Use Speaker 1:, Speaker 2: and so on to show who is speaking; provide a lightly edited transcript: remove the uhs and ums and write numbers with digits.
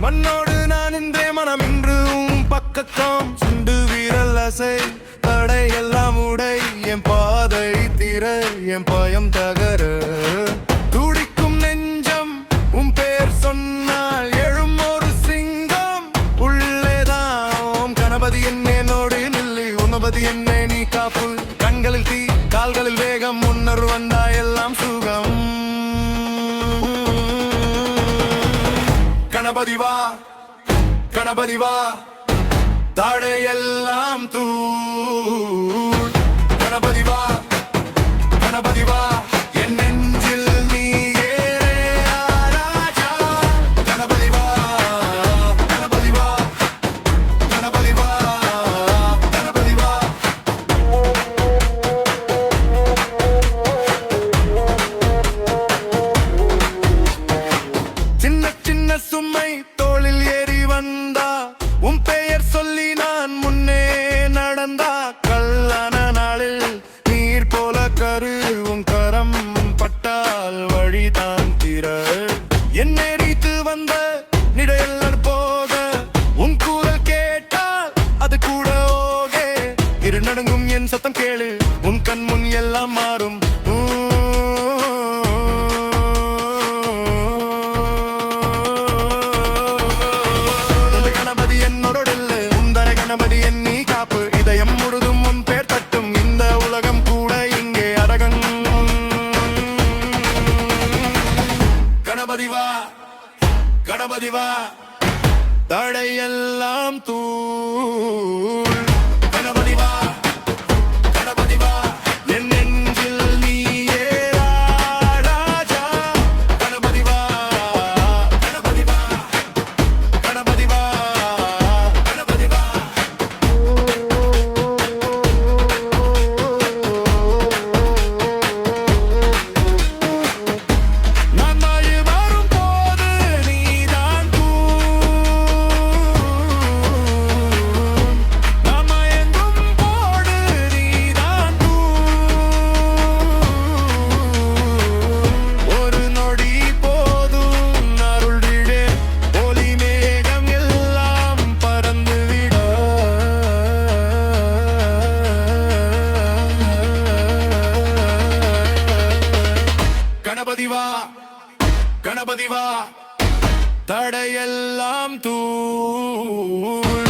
Speaker 1: மண்ணோடு நான் இன்றே மனம் இன்று பக்கத்தாம் சுண்டு வீரல் அசை தடை எல்லாம் உடை என் பாதை தீர என் பயம் தகர துடிக்கும் நெஞ்சம் உன் பேர் சொன்னால் எழும் ஒரு சிங்கம் உள்ளேதான் கணபதி என்னோடு நில்லி உணபதி என்னை நீ காப்பு கண்களில் தீ கால்களில் வேகம் முன்னர் வந்தா எல்லாம் சுகம் கணபதி வா கணபதி வா தடையெல்லாம் தூள் கணபதி வா கணபதி வா என் நெஞ்சில் நீ ராஜா கணபதி வா கணபதி வா கணபதி வா கணபதி வா சின்ன சின்ன சுமை தோளில் ஏறி வந்தா உன் பெயர் சொல்லி நான் முன்னே நடந்தா கல்லான நாளில் நீர் போல கரு உன் கரம் பட்டால் வழிதான் திற என் நெறித்து வந்த நிடையெல்லாம் போக உன் கூறல் கேட்டால் அது கூட ஓகே இரு நடுங்கும் என் சத்தம் கேளு உன் கண் முன் எல்லாம் மாறும் கணபதி என்னை காப்பு இதயம் முழுதும் உன் பேர் தட்டும் இந்த உலகம் கூட இங்கே அரகங் கணபதி வா கணபதி வா தடையெல்லாம் தூள் கணபதி வா கணபதி வா என் நெஞ்சில் நீயே ராஜா கணபதி வா கணபதி வா கணபதி வா கணபதி வா கணபதி வா கணபதி வா தடையெல்லாம் தூள்